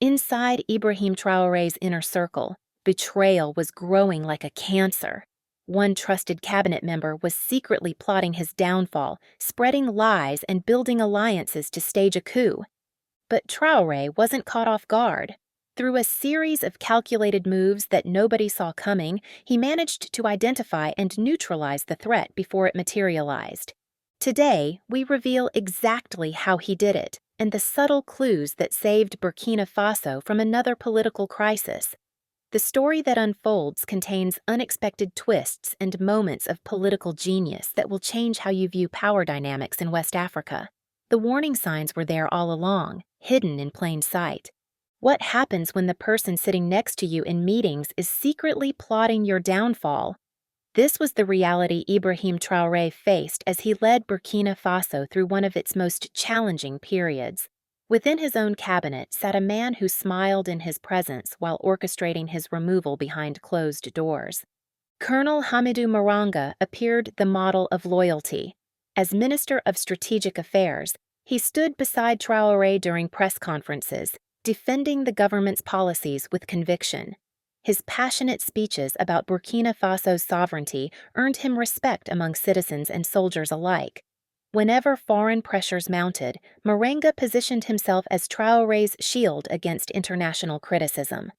Inside Ibrahim Traoré's inner circle, betrayal was growing like a cancer. One trusted cabinet member was secretly plotting his downfall, spreading lies and building alliances to stage a coup. But Traoré wasn't caught off guard. Through a series of calculated moves that nobody saw coming, he managed to identify and neutralize the threat before it materialized. Today, we reveal exactly how he did it and the subtle clues that saved Burkina Faso from another political crisis. The story that unfolds contains unexpected twists and moments of political genius that will change how you view power dynamics in West Africa. The warning signs were there all along, hidden in plain sight. What happens when the person sitting next to you in meetings is secretly plotting your downfall? This was the reality Ibrahim Traoré faced as he led Burkina Faso through one of its most challenging periods. Within his own cabinet sat a man who smiled in his presence while orchestrating his removal behind closed doors. Colonel Hamidou Maranga appeared the model of loyalty. As Minister of Strategic Affairs, he stood beside Traoré during press conferences, defending the government's policies with conviction. His passionate speeches about Burkina Faso's sovereignty earned him respect among citizens and soldiers alike. Whenever foreign pressures mounted, Maranga positioned himself as Traoré's shield against international criticism.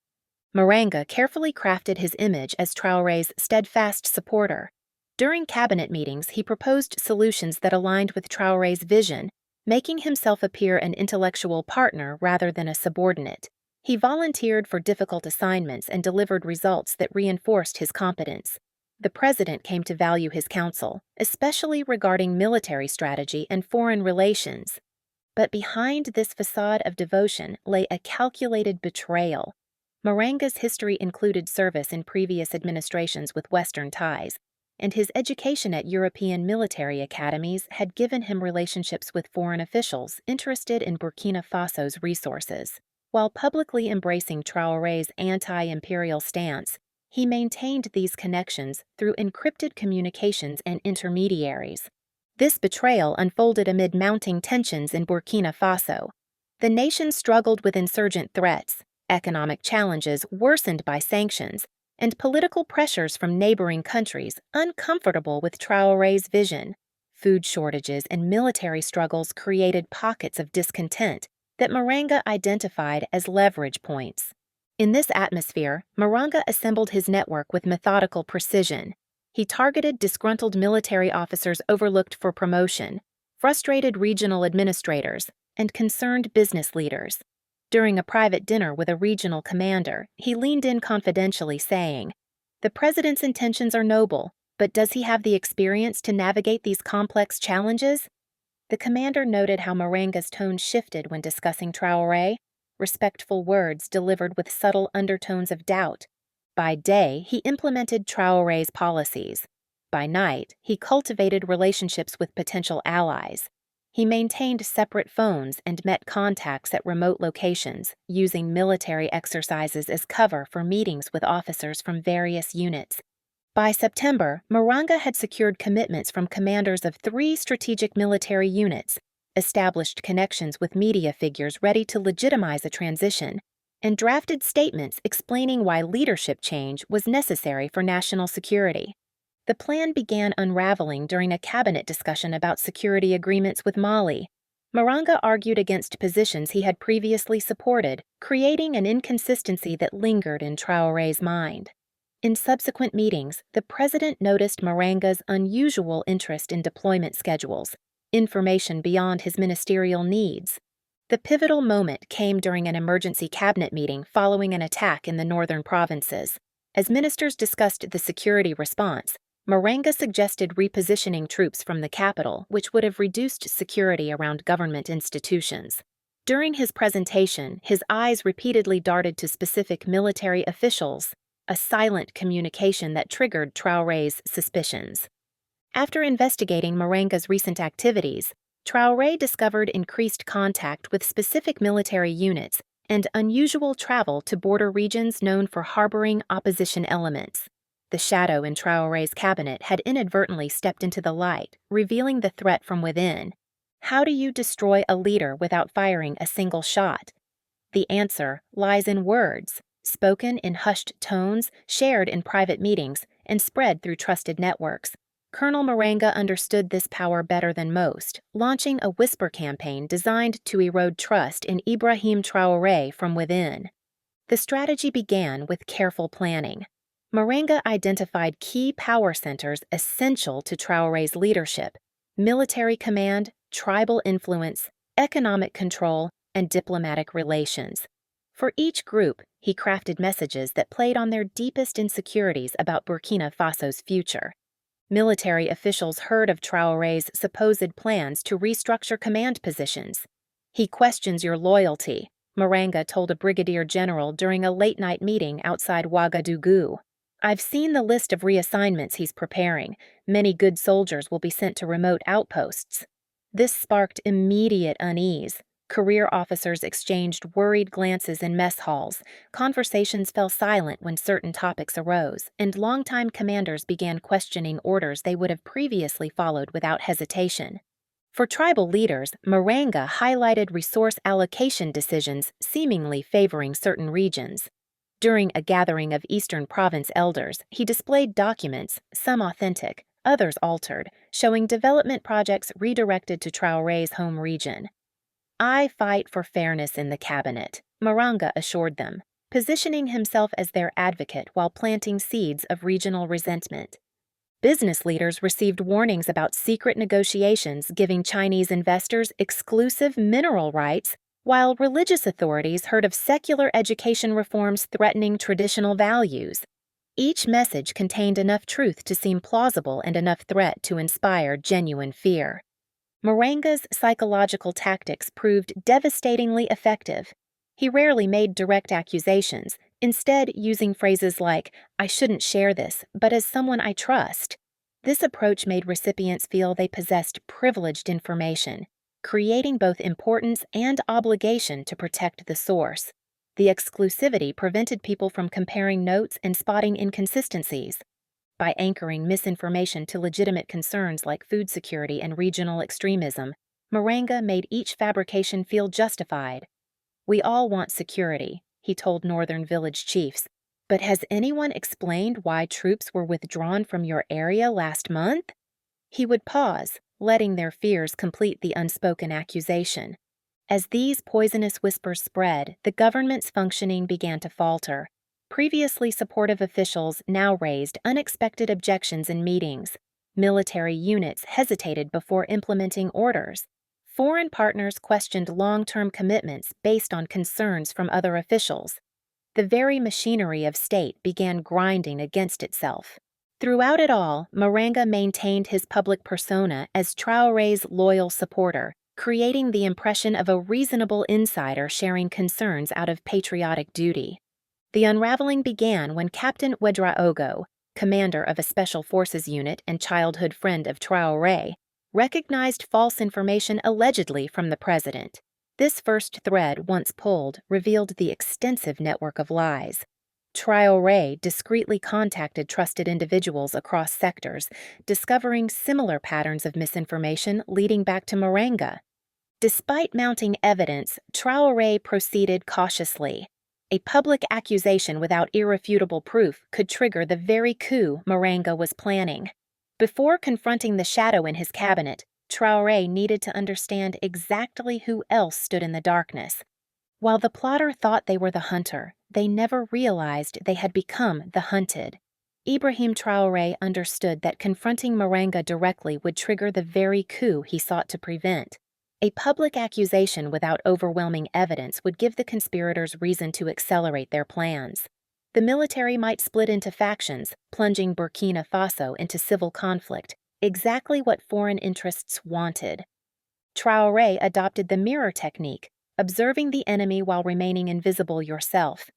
Maranga carefully crafted his image as Traoré's steadfast supporter. During cabinet meetings, he proposed solutions that aligned with Traoré's vision, making himself appear an intellectual partner rather than a subordinate. He volunteered for difficult assignments and delivered results that reinforced his competence. The president came to value his counsel, especially regarding military strategy and foreign relations. But behind this facade of devotion lay a calculated betrayal. Maranga's history included service in previous administrations with Western ties, and his education at European military academies had given him relationships with foreign officials interested in Burkina Faso's resources. While publicly embracing Traoré's anti-imperial stance, he maintained these connections through encrypted communications and intermediaries. This betrayal unfolded amid mounting tensions in Burkina Faso. The nation struggled with insurgent threats, economic challenges worsened by sanctions, and political pressures from neighboring countries uncomfortable with Traoré's vision. Food shortages and military struggles created pockets of discontent that Maranga identified as leverage points. In this atmosphere, Maranga assembled his network with methodical precision. He targeted disgruntled military officers overlooked for promotion, frustrated regional administrators, and concerned business leaders. During a private dinner with a regional commander, he leaned in confidentially, saying, "The president's intentions are noble, but does he have the experience to navigate these complex challenges?" The commander noted how Maranga's tone shifted when discussing Traoré, respectful words delivered with subtle undertones of doubt. By day, he implemented Traoré's policies. By night, he cultivated relationships with potential allies. He maintained separate phones and met contacts at remote locations, using military exercises as cover for meetings with officers from various units. By September, Maranga had secured commitments from commanders of 3 strategic military units, established connections with media figures ready to legitimize a transition, and drafted statements explaining why leadership change was necessary for national security. The plan began unraveling during a cabinet discussion about security agreements with Mali. Maranga argued against positions he had previously supported, creating an inconsistency that lingered in Traoré's mind. In subsequent meetings, the president noticed Maranga's unusual interest in deployment schedules, information beyond his ministerial needs. The pivotal moment came during an emergency cabinet meeting following an attack in the northern provinces. As ministers discussed the security response, Maranga suggested repositioning troops from the capital, which would have reduced security around government institutions. During his presentation, his eyes repeatedly darted to specific military officials, a silent communication that triggered Traoré's suspicions. After investigating Maranga's recent activities, Traoré discovered increased contact with specific military units and unusual travel to border regions known for harboring opposition elements. The shadow in Traoré's cabinet had inadvertently stepped into the light, revealing the threat from within. How do you destroy a leader without firing a single shot? The answer lies in words, spoken in hushed tones, shared in private meetings, and spread through trusted networks. Colonel Maranga understood this power better than most, launching a whisper campaign designed to erode trust in Ibrahim Traoré from within. The strategy began with careful planning. Maranga identified key power centers essential to Traoré's leadership: military command, tribal influence, economic control, and diplomatic relations. For each group, he crafted messages that played on their deepest insecurities about Burkina Faso's future. Military officials heard of Traoré's supposed plans to restructure command positions. "He questions your loyalty," Maranga told a brigadier general during a late-night meeting outside Ouagadougou. "I've seen the list of reassignments he's preparing. Many good soldiers will be sent to remote outposts." This sparked immediate unease. Career officers exchanged worried glances in mess halls. Conversations fell silent when certain topics arose, and longtime commanders began questioning orders they would have previously followed without hesitation. For tribal leaders, Maranga highlighted resource allocation decisions seemingly favoring certain regions. During a gathering of Eastern Province elders, he displayed documents, some authentic, others altered, showing development projects redirected to Traoré's home region. "I fight for fairness in the cabinet," Maranga assured them, positioning himself as their advocate while planting seeds of regional resentment. Business leaders received warnings about secret negotiations giving Chinese investors exclusive mineral rights, while religious authorities heard of secular education reforms threatening traditional values. Each message contained enough truth to seem plausible and enough threat to inspire genuine fear. Maranga's psychological tactics proved devastatingly effective. He rarely made direct accusations, instead using phrases like, "I shouldn't share this, but as someone I trust." This approach made recipients feel they possessed privileged information, creating both importance and obligation to protect the source. The exclusivity prevented people from comparing notes and spotting inconsistencies. By anchoring misinformation to legitimate concerns like food security and regional extremism, Maranga made each fabrication feel justified. "We all want security," he told northern village chiefs, "but has anyone explained why troops were withdrawn from your area last month?" He would pause, letting their fears complete the unspoken accusation. As these poisonous whispers spread, the government's functioning began to falter. Previously supportive officials now raised unexpected objections in meetings. Military units hesitated before implementing orders. Foreign partners questioned long-term commitments based on concerns from other officials. The very machinery of state began grinding against itself. Throughout it all, Maranga maintained his public persona as Traoré's loyal supporter, creating the impression of a reasonable insider sharing concerns out of patriotic duty. The unraveling began when Captain Ouedraogo, commander of a special forces unit and childhood friend of Traoré, recognized false information allegedly from the president. This first thread, once pulled, revealed the extensive network of lies. Traoré discreetly contacted trusted individuals across sectors, discovering similar patterns of misinformation leading back to Maranga. Despite mounting evidence, Traoré proceeded cautiously. A public accusation without irrefutable proof could trigger the very coup Maranga was planning. Before confronting the shadow in his cabinet, Traoré needed to understand exactly who else stood in the darkness. While the plotter thought they were the hunter, they never realized they had become the hunted. Ibrahim Traoré understood that confronting Maranga directly would trigger the very coup he sought to prevent. A public accusation without overwhelming evidence would give the conspirators reason to accelerate their plans. The military might split into factions, plunging Burkina Faso into civil conflict, exactly what foreign interests wanted. Traoré adopted the mirror technique, observing the enemy while remaining invisible yourself.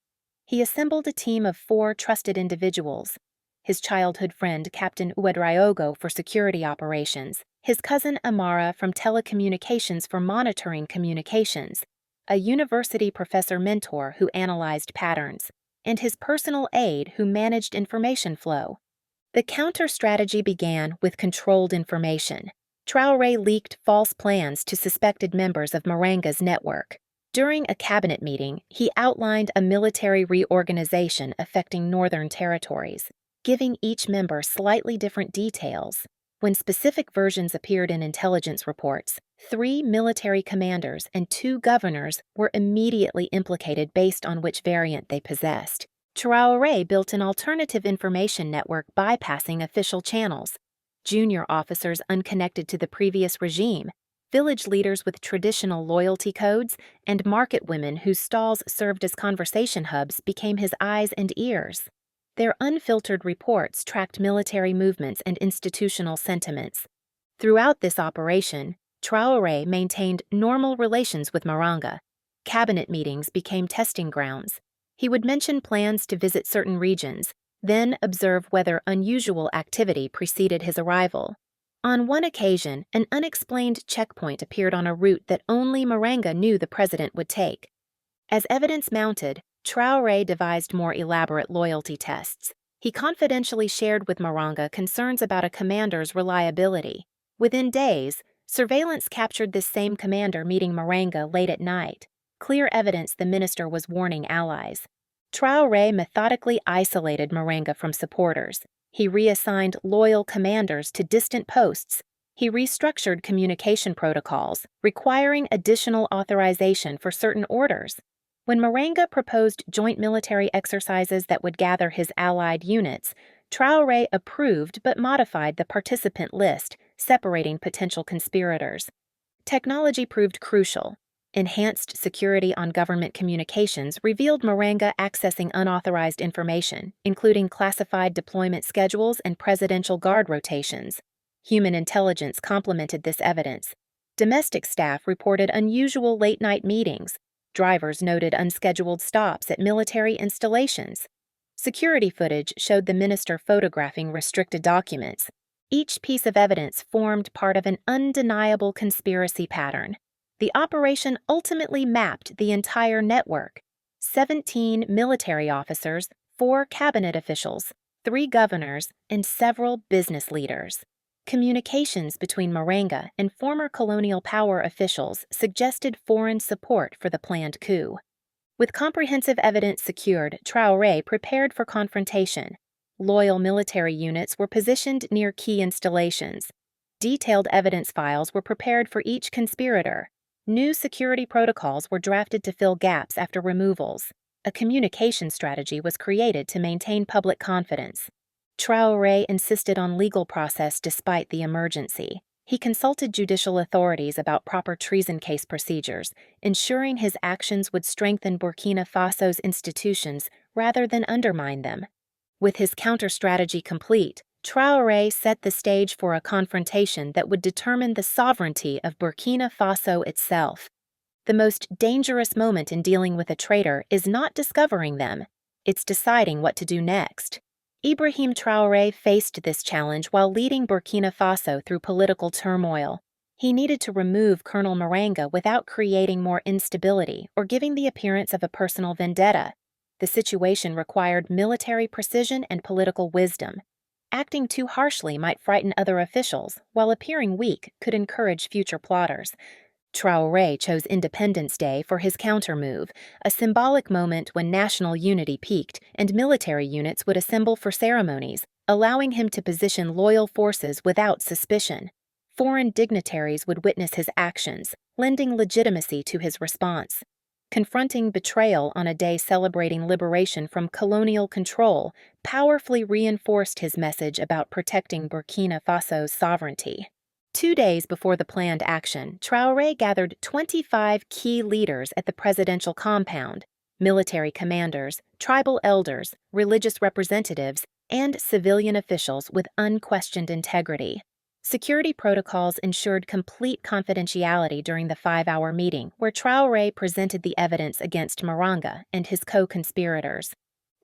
He assembled a team of 4 trusted individuals: his childhood friend Captain Ouedraogo for security operations, his cousin Amara from telecommunications for monitoring communications, a university professor mentor who analyzed patterns, and his personal aide who managed information flow. The counter-strategy began with controlled information. Traoré leaked false plans to suspected members of Maranga's network. During a cabinet meeting, he outlined a military reorganization affecting northern territories, giving each member slightly different details. When specific versions appeared in intelligence reports, 3 military commanders and 2 governors were immediately implicated based on which variant they possessed. Traoré built an alternative information network bypassing official channels. Junior officers unconnected to the previous regime, village leaders with traditional loyalty codes, and market women whose stalls served as conversation hubs became his eyes and ears. Their unfiltered reports tracked military movements and institutional sentiments. Throughout this operation, Traoré maintained normal relations with Maranga. Cabinet meetings became testing grounds. He would mention plans to visit certain regions, then observe whether unusual activity preceded his arrival. On one occasion, an unexplained checkpoint appeared on a route that only Maranga knew the president would take. As evidence mounted, Traoré devised more elaborate loyalty tests. He confidentially shared with Maranga concerns about a commander's reliability. Within days, surveillance captured this same commander meeting Maranga late at night, clear evidence the minister was warning allies. Traoré methodically isolated Maranga from supporters. He reassigned loyal commanders to distant posts. He restructured communication protocols, requiring additional authorization for certain orders. When Maranga proposed joint military exercises that would gather his allied units, Traoré approved but modified the participant list, separating potential conspirators. Technology proved crucial. Enhanced security on government communications revealed Maranga accessing unauthorized information, including classified deployment schedules and presidential guard rotations. Human intelligence complemented this evidence. Domestic staff reported unusual late-night meetings. Drivers noted unscheduled stops at military installations. Security footage showed the minister photographing restricted documents. Each piece of evidence formed part of an undeniable conspiracy pattern. The operation ultimately mapped the entire network. 17 military officers, 4 cabinet officials, 3 governors, and several business leaders. Communications between Maranga and former colonial power officials suggested foreign support for the planned coup. With comprehensive evidence secured, Traoré prepared for confrontation. Loyal military units were positioned near key installations. Detailed evidence files were prepared for each conspirator. New security protocols were drafted to fill gaps after removals. A communication strategy was created to maintain public confidence. Traoré insisted on legal process despite the emergency. He consulted judicial authorities about proper treason case procedures, ensuring his actions would strengthen Burkina Faso's institutions rather than undermine them. With his counter-strategy complete, Traoré set the stage for a confrontation that would determine the sovereignty of Burkina Faso itself. The most dangerous moment in dealing with a traitor is not discovering them, it's deciding what to do next. Ibrahim Traoré faced this challenge while leading Burkina Faso through political turmoil. He needed to remove Colonel Maranga without creating more instability or giving the appearance of a personal vendetta. The situation required military precision and political wisdom. Acting too harshly might frighten other officials, while appearing weak could encourage future plotters. Traoré chose Independence Day for his countermove, a symbolic moment when national unity peaked and military units would assemble for ceremonies, allowing him to position loyal forces without suspicion. Foreign dignitaries would witness his actions, lending legitimacy to his response. Confronting betrayal on a day celebrating liberation from colonial control powerfully reinforced his message about protecting Burkina Faso's sovereignty. 2 days before the planned action, Traoré gathered 25 key leaders at the presidential compound: military commanders, tribal elders, religious representatives, and civilian officials with unquestioned integrity. Security protocols ensured complete confidentiality during the 5-hour meeting, where Traoré presented the evidence against Maranga and his co-conspirators.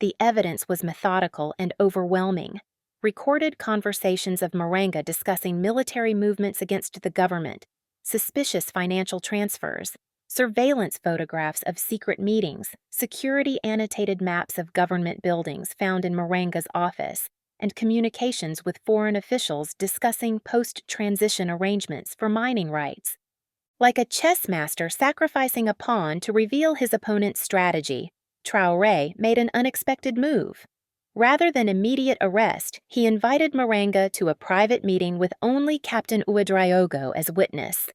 The evidence was methodical and overwhelming. Recorded conversations of Maranga discussing military movements against the government, suspicious financial transfers, surveillance photographs of secret meetings, security-annotated maps of government buildings found in Maranga's office, and communications with foreign officials discussing post-transition arrangements for mining rights. Like a chess master sacrificing a pawn to reveal his opponent's strategy, Traoré made an unexpected move. Rather than immediate arrest, he invited Maranga to a private meeting with only Captain Ouedraogo as witness.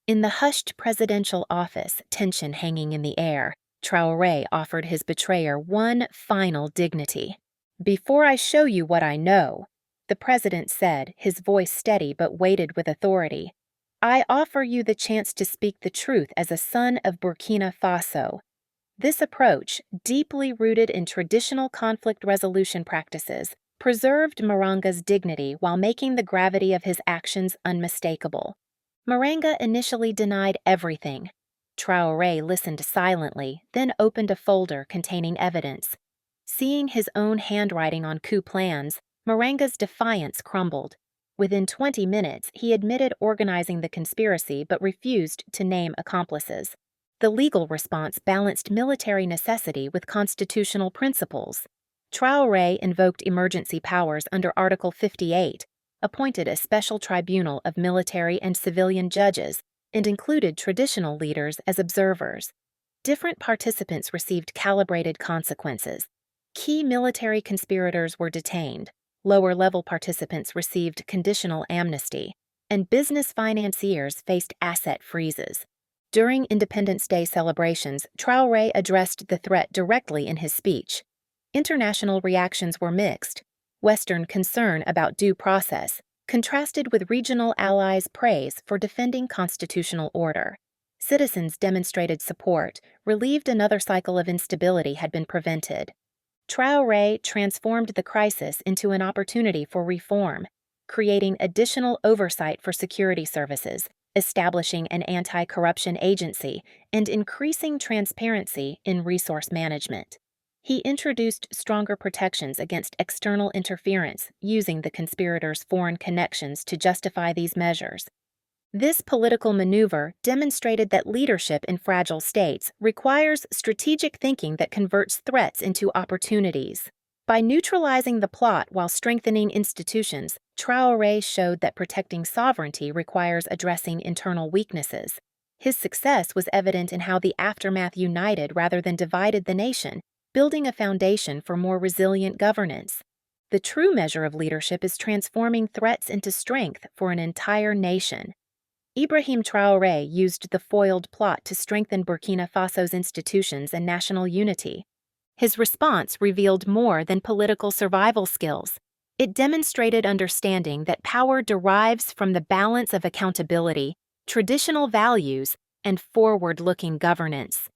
In the hushed presidential office, tension hanging in the air, Traoré offered his betrayer one final dignity. "Before I show you what I know," the president said, his voice steady but weighted with authority, "I offer you the chance to speak the truth as a son of Burkina Faso." This approach, deeply rooted in traditional conflict resolution practices, preserved Maranga's dignity while making the gravity of his actions unmistakable. Maranga initially denied everything. Traoré listened silently, then opened a folder containing evidence. Seeing his own handwriting on coup plans, Maranga's defiance crumbled. Within 20 minutes, he admitted organizing the conspiracy but refused to name accomplices. The legal response balanced military necessity with constitutional principles. Traoré invoked emergency powers under Article 58, appointed a special tribunal of military and civilian judges, and included traditional leaders as observers. Different participants received calibrated consequences. Key military conspirators were detained, lower-level participants received conditional amnesty, and business financiers faced asset freezes. During Independence Day celebrations, Traoré addressed the threat directly in his speech. International reactions were mixed. Western concern about due process contrasted with regional allies' praise for defending constitutional order. Citizens demonstrated support, relieved another cycle of instability had been prevented. Traoré transformed the crisis into an opportunity for reform, creating additional oversight for security services, establishing an anti-corruption agency, and increasing transparency in resource management. He introduced stronger protections against external interference, using the conspirators' foreign connections to justify these measures. This political maneuver demonstrated that leadership in fragile states requires strategic thinking that converts threats into opportunities. By neutralizing the plot while strengthening institutions, Traoré showed that protecting sovereignty requires addressing internal weaknesses. His success was evident in how the aftermath united rather than divided the nation, building a foundation for more resilient governance. The true measure of leadership is transforming threats into strength for an entire nation. Ibrahim Traoré used the foiled plot to strengthen Burkina Faso's institutions and national unity. His response revealed more than political survival skills. It demonstrated understanding that power derives from the balance of accountability, traditional values, and forward-looking governance.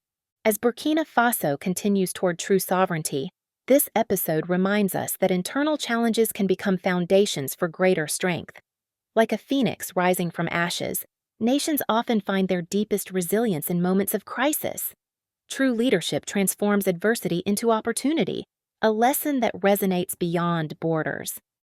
As Burkina Faso continues toward true sovereignty, this episode reminds us that internal challenges can become foundations for greater strength. Like a phoenix rising from ashes, nations often find their deepest resilience in moments of crisis. True leadership transforms adversity into opportunity, a lesson that resonates beyond borders.